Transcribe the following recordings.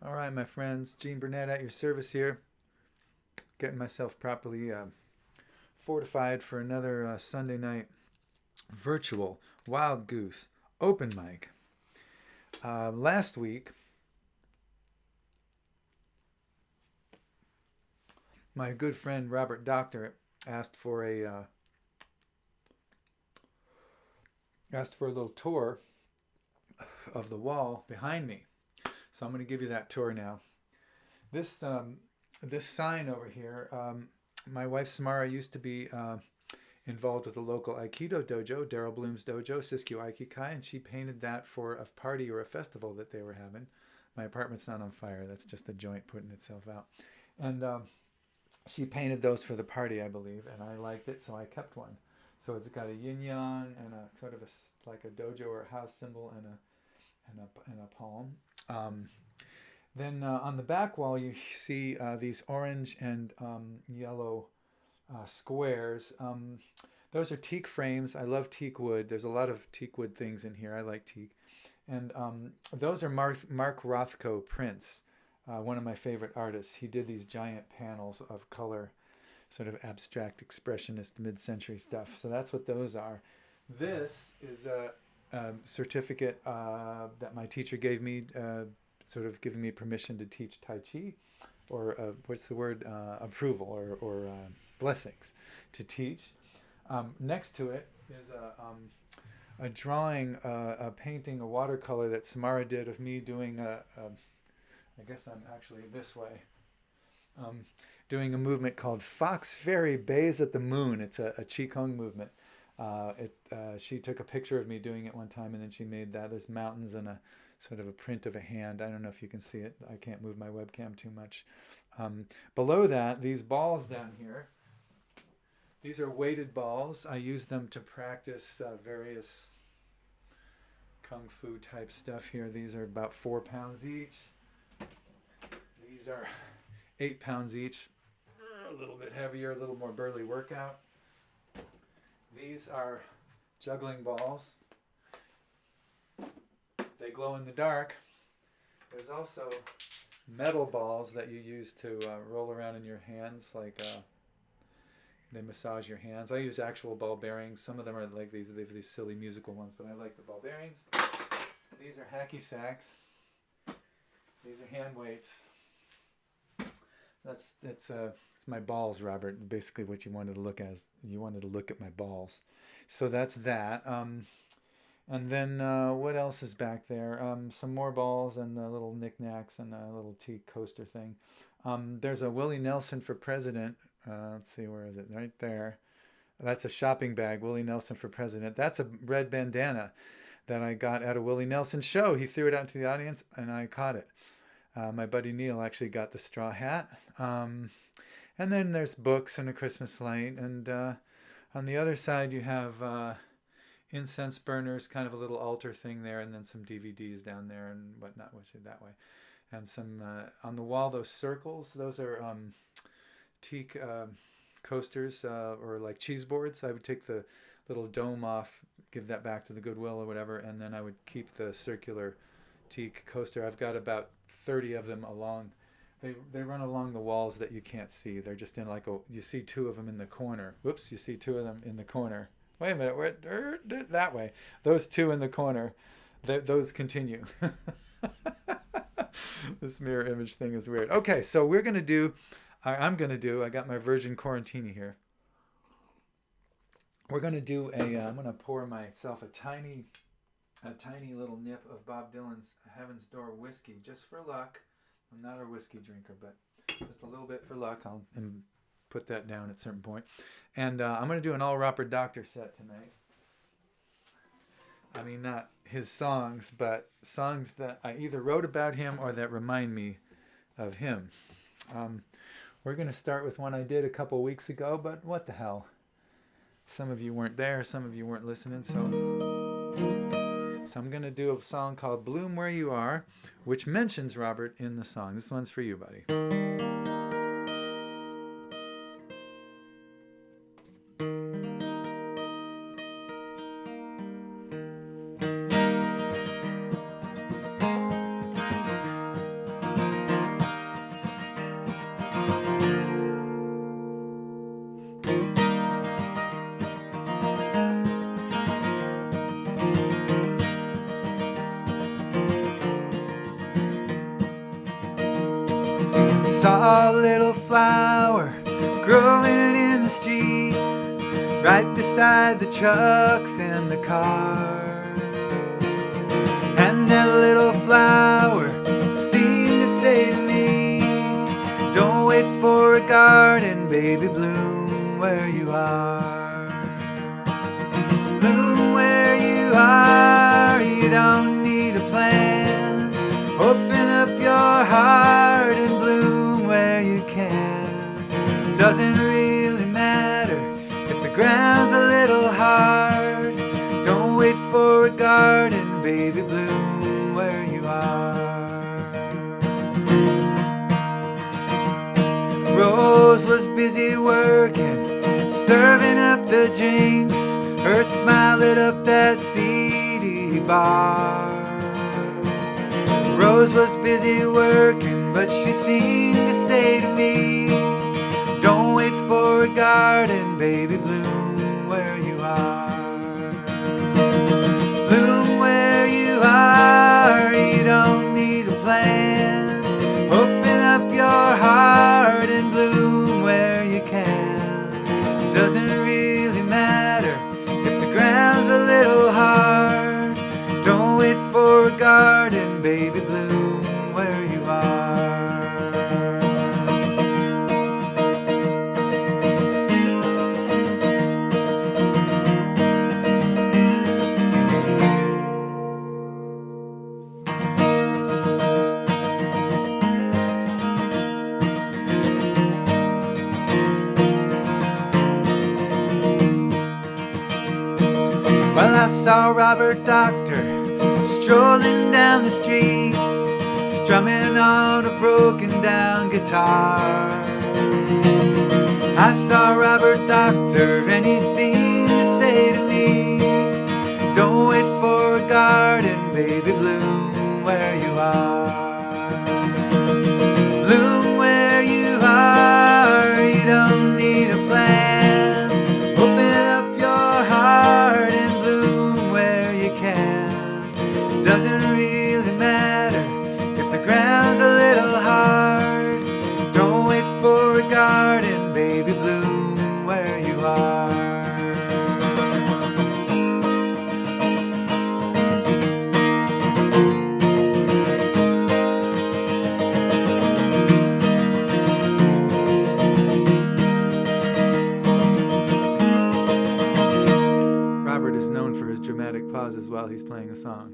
All right, my friends, Gene Burnett at your service here, getting myself properly fortified for another Sunday night virtual Wild Goose Open Mike. Last week, my good friend Robert Doctor asked for a little tour of the wall behind me. So I'm going to give you that tour now. This sign over here, my wife Samara used to be involved with the local Aikido dojo, Daryl Bloom's dojo, Siskiyou Aikikai, and she painted that for a party or a festival that they were having. My apartment's not on fire. That's just a joint putting itself out. And she painted those for the party, I believe, and I liked it, so I kept one. So it's got a yin yang and a sort of like a dojo or a house symbol and a palm. Then on the back wall, you see these orange and yellow squares. Those are teak frames. I love teak wood. There's a lot of teak wood things in here. I like teak. And those are Mark Rothko prints, one of my favorite artists. He did these giant panels of color, sort of abstract expressionist mid-century stuff. So that's what those are. This is a certificate that my teacher gave me, sort of giving me permission to teach Tai Chi, or what's the word, approval or blessings to teach. Next to it is a drawing, a painting, a watercolor that Samara did of me doing I guess I'm actually this way, doing a movement called Fox Fairy Bays at the Moon. It's a Qigong movement. She took a picture of me doing it one time, and then she made that. There's mountains and a sort of a print of a hand. I don't know if you can see it. I can't move my webcam too much. Below that, these balls down here, these are weighted balls. I use them to practice various kung fu type stuff here. These are about 4 pounds each. These are 8 pounds each. A little bit heavier, a little more burly workout. These are juggling balls. They glow in the dark. There's also metal balls that you use to roll around in your hands, like they massage your hands. I use actual ball bearings. Some of them are like these silly musical ones, but I like the ball bearings. These are hacky sacks. These are hand weights. That's my balls, Robert. Basically, what you wanted to look at is you wanted to look at my balls. So that's that. And then what else is back there? Some more balls and little knickknacks and a little tea coaster thing. There's a Willie Nelson for President. Let's see, where is it? Right there. That's a shopping bag, Willie Nelson for President. That's a red bandana that I got at a Willie Nelson show. He threw it out to the audience, and I caught it. My buddy Neil actually got the straw hat. And then there's books and a Christmas light. And on the other side, you have incense burners, kind of a little altar thing there, and then some DVDs down there and whatnot, which is that way. And some, on the wall, those circles, those are teak coasters or like cheese boards. I would take the little dome off, give that back to the Goodwill or whatever, and then I would keep the circular teak coaster. I've got about 30 of them along. They run along the walls that you can't see. They're just in like you see 2 of them in the corner. Whoops, you see 2 of them in the corner. Wait a minute, where that way. Those 2 in the corner, those continue. This mirror image thing is weird. Okay, so I'm going to do, I got my Virgin Quarantini here. We're going to do I'm going to pour myself a tiny little nip of Bob Dylan's Heaven's Door whiskey, just for luck. I'm not a whiskey drinker, but just a little bit for luck. I'll put that down at a certain point. And I'm going to do an all Robert Doctor set tonight. I mean, not his songs, but songs that I either wrote about him or that remind me of him. We're going to start with one I did a couple weeks ago, but what the hell? Some of you weren't there, some of you weren't listening, so I'm going to do a song called Bloom Where You Are, which mentions Robert in the song. This one's for you, buddy. Saw a little flower growing in the street, right beside the trucks and the cars. And that little flower seemed to say to me, don't wait for a garden, baby, bloom where you are. Bloom where you are, you don't need a plan. Open up your heart and bloom where you can. Doesn't really matter if the ground's a little hard. Don't wait for a garden, baby, bloom where you are. Rose was busy working, serving up the drinks. Her smile lit up that seedy bar. Rose was busy working, but she seemed to say to me, don't wait for a garden, baby, bloom where you are. Bloom where you are, you don't need a plan. Open up your heart and bloom where you can. Doesn't really matter if the ground's a little hard. Don't wait for a garden, baby, bloom where you are. Well, I saw Robert Doctor strolling down the street, strumming on a broken down guitar. I saw Robert Doctor and he seemed to say to me, don't wait for a garden, baby, bloom where you are. Bloom where you are, you don't need a plan. Open up your heart and bloom where you can. Doesn't really matter if the ground's a little hard. Don't wait for a garden, baby, bloom where you are. Robert is known for his dramatic pauses while he's playing a song.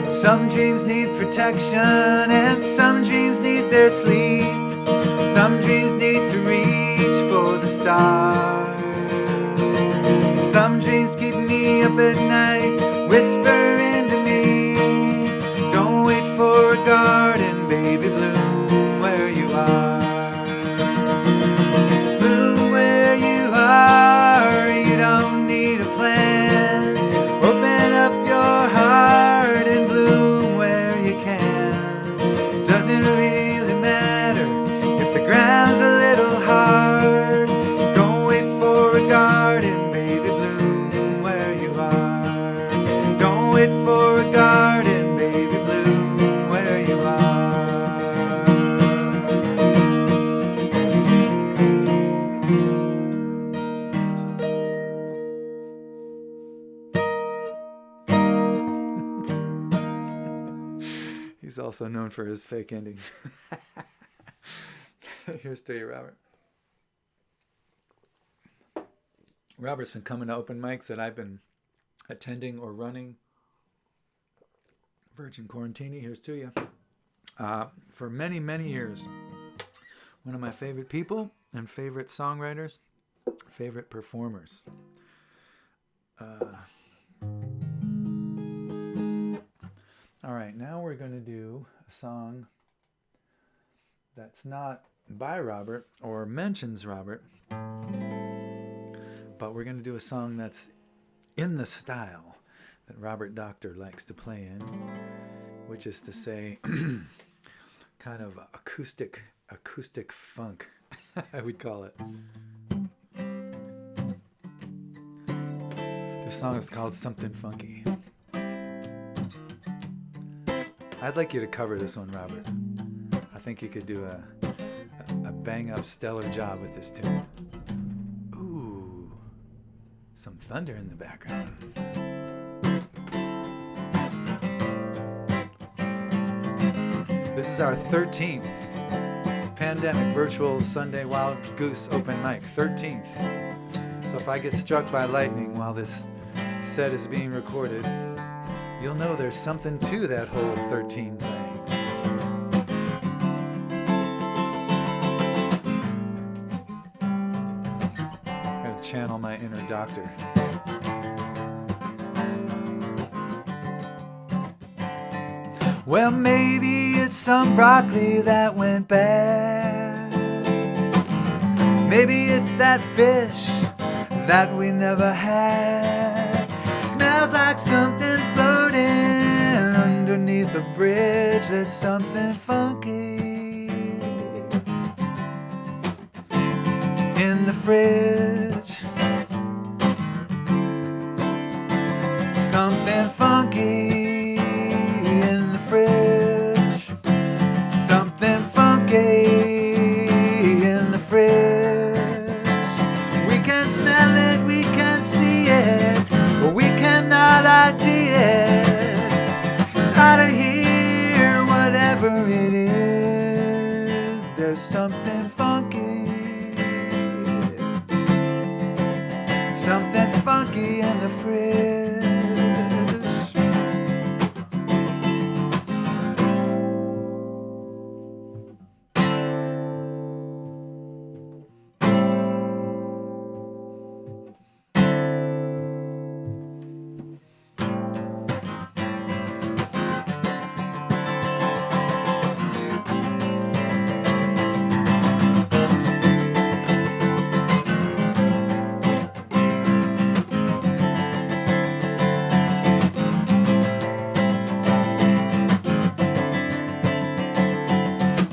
Some dreams need protection and some dreams need their sleep. Some dreams need to reach for the stars. Some dreams keep me up at night, whisper into me, don't wait for a garden, baby, bloom where you are. Bloom where you are, you don't need a plan. Open up your heart and bloom where you can. Doesn't really matter if the ground's a little hard. Don't wait for a garden, baby, bloom where you are. Don't wait for a garden, baby, bloom where you are. He's also known for his fake endings. Here's to you, Robert. Robert's been coming to open mics that I've been attending or running. Virgin Quarantini, here's to you. For many, many years. One of my favorite people and favorite songwriters, favorite performers. All right, now we're going to do a song that's not by Robert or mentions Robert, but we're going to do a song that's in the style that Robert Doctor likes to play in, which is to say kind of acoustic funk, I would call it. This song is called Something Funky. I'd like you to cover this one, Robert. I think you could do a bang-up stellar job with this tune. Ooh, some thunder in the background. This is our 13th pandemic virtual Sunday Wild Goose Open Mike. 13th. So if I get struck by lightning while this set is being recorded, you'll know there's something to that whole 13 thing. Gotta channel my inner doctor. Well, maybe it's some broccoli that went bad. Maybe it's that fish that we never had. Smells like something floating underneath a bridge. There's something funky in the fridge. Something funky in the fridge. Something funky in the fridge. We can smell it, we can see it, but we cannot ID it. It's out of here, whatever it is. There's something funky. Something funky in the fridge.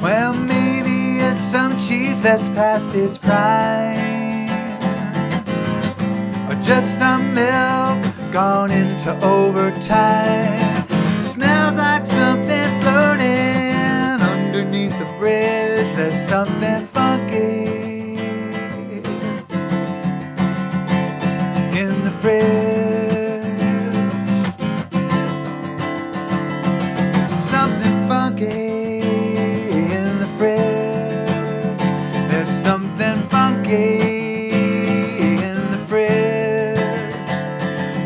Well, maybe it's some cheese that's past its prime, or just some milk gone into overtime. Smells like something floating underneath the bridge. There's something funky in the fridge. Something funky. There's something funky in the fridge.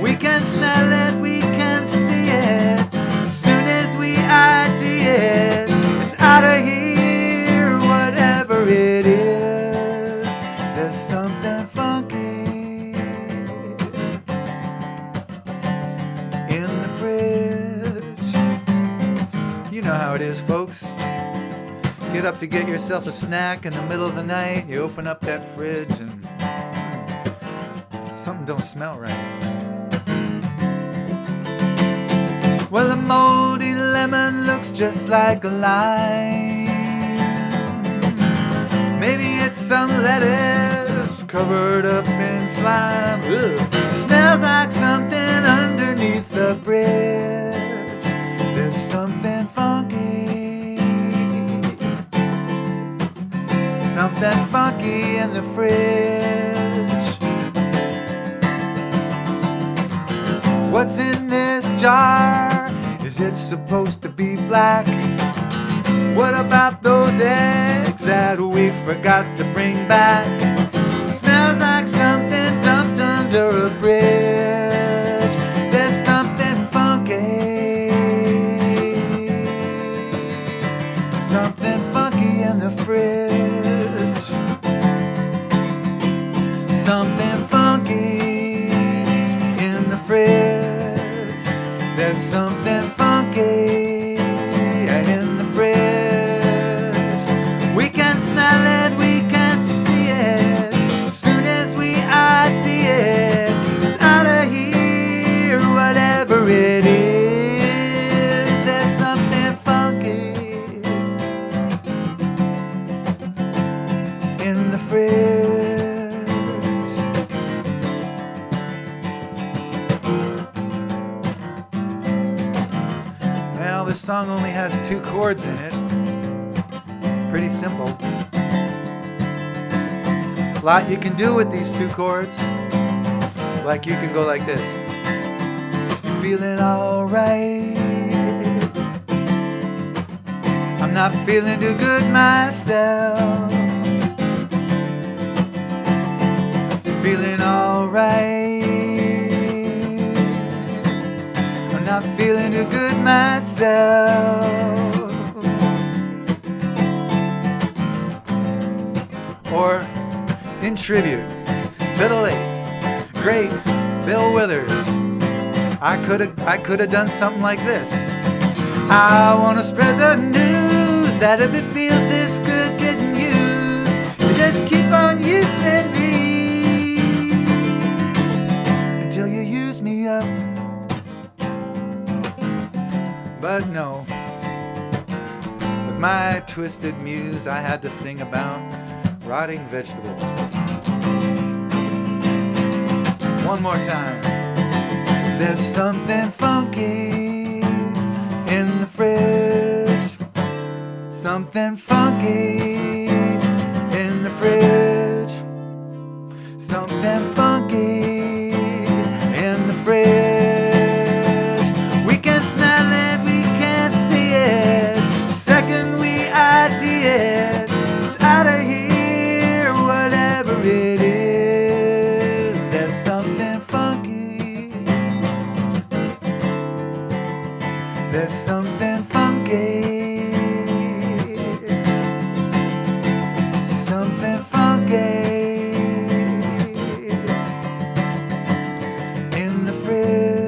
We can smell it, we can see it. As soon as we ID it, it's out of here, whatever it is. There's something funky in the fridge. You know how it is, folks. Get up to get yourself a snack in the middle of the night. You open up that fridge and something don't smell right. Well, a moldy lemon looks just like a lime. Maybe it's some lettuce covered up in slime. Ugh. Smells like something underneath the bridge. There's something funky. Something funky in the fridge. What's in this jar? Is it supposed to be black? What about those eggs that we forgot to bring back? Smells like something dumped under a bridge. There's something funky. Something funky in the fridge. Something funky in the fridge. There's something funky in the fridge. We can smell it, we can see it. As soon as we ID it, it's out of here, whatever it is. There's something funky in the fridge. this song only has 2 chords in it. Pretty simple. A lot you can do with these 2 chords. Like you can go like this. You're feeling alright. I'm not feeling too good myself. You're feeling alright. I'm not feeling too good myself. Or in tribute to the late, great Bill Withers, I could have done something like this. I want to spread the news that if it feels this good getting used, you just keep on using me until you use me up. But no, with my twisted muse, I had to sing about rotting vegetables. One more time. There's something funky in the fridge. Something funky in the fridge. Something funky in the fridge. We can smell it, we can't see it. The second we ID it, it's out of here, whatever it is. There's something funky. There's something funky. Something funky in the fridge.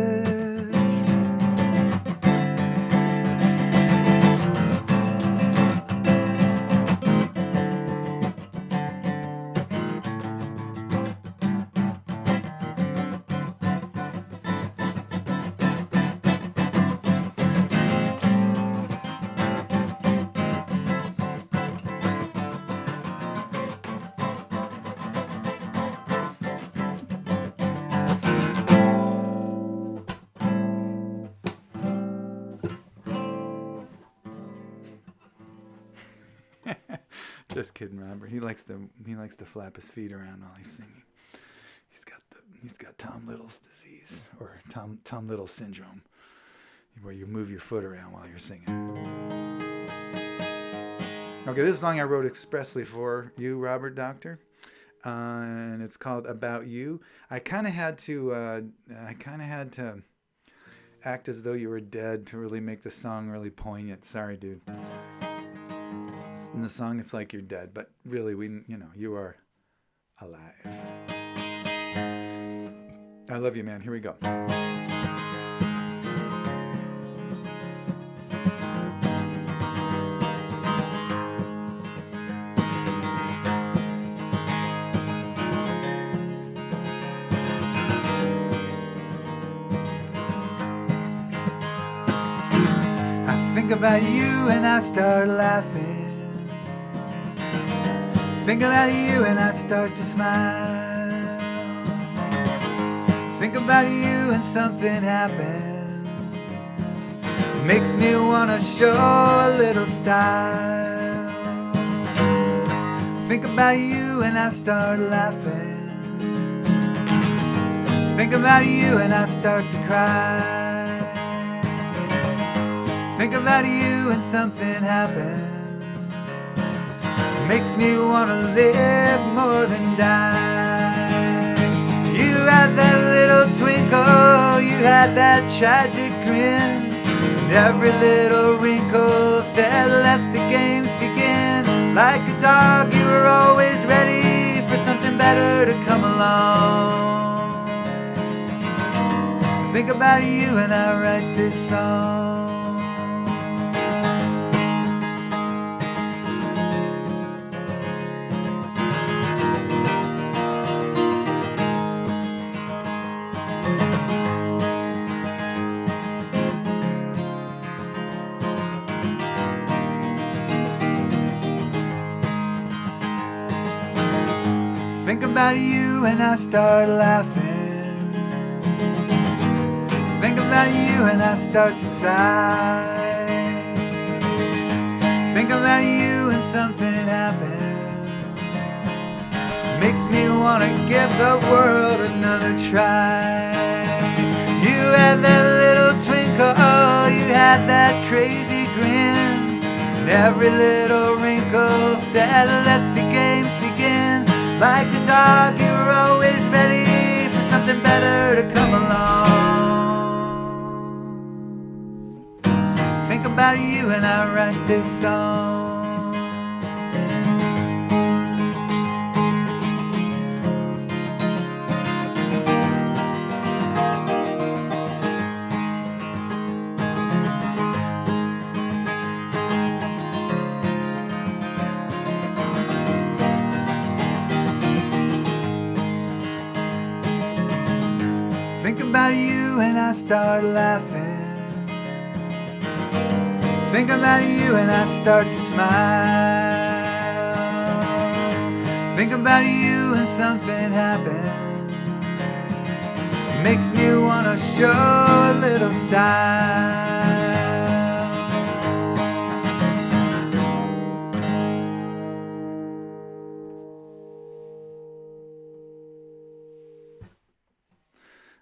Just kidding, Robert. He likes to flap his feet around while he's singing. He's got Tom Little's disease, or Tom Little syndrome, where you move your foot around while you're singing. Okay, this song I wrote expressly for you, Robert Doctor, and it's called "About You." I kind of had to act as though you were dead to really make the song really poignant. Sorry, dude. In the song, it's like you're dead, but really, you are alive. I love you, man. Here we go. I think about you and I start laughing. Think about you and I start to smile. Think about you and something happens. Makes me wanna show a little style. Think about you and I start laughing. Think about you and I start to cry. Think about you and something happens. Makes me wanna live more than die. You had that little twinkle, you had that tragic grin, and every little wrinkle said let the games begin. Like a dog you were always ready for something better to come along. Think about you and I write this song. Think about you and I start laughing. Think about you and I start to sigh. Think about you and something happens. Makes me wanna give the world another try. You had that little twinkle, oh, you had that crazy grin. And every little wrinkle said, let the games begin. Like a dog, you were always ready for something better to come along. Think about you and I write this song. Think about you and I start laughing. Think about you and I start to smile. Think about you and something happens. Makes me wanna show a little style.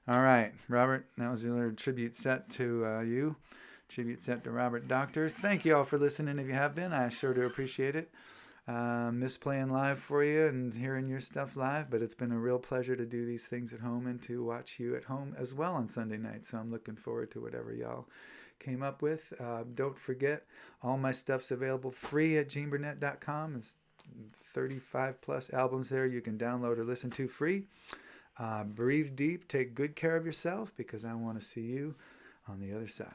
All right, Robert, that was the other tribute set to you. Tribute set to Robert Doctor. Thank you all for listening if you have been. I sure do appreciate it. Miss playing live for you and hearing your stuff live, but it's been a real pleasure to do these things at home and to watch you at home as well on Sunday night. So I'm looking forward to whatever y'all came up with. Don't forget, all my stuff's available free at GeneBurnett.com. There's 35 plus albums there you can download or listen to free. Breathe deep, take good care of yourself, because I want to see you on the other side.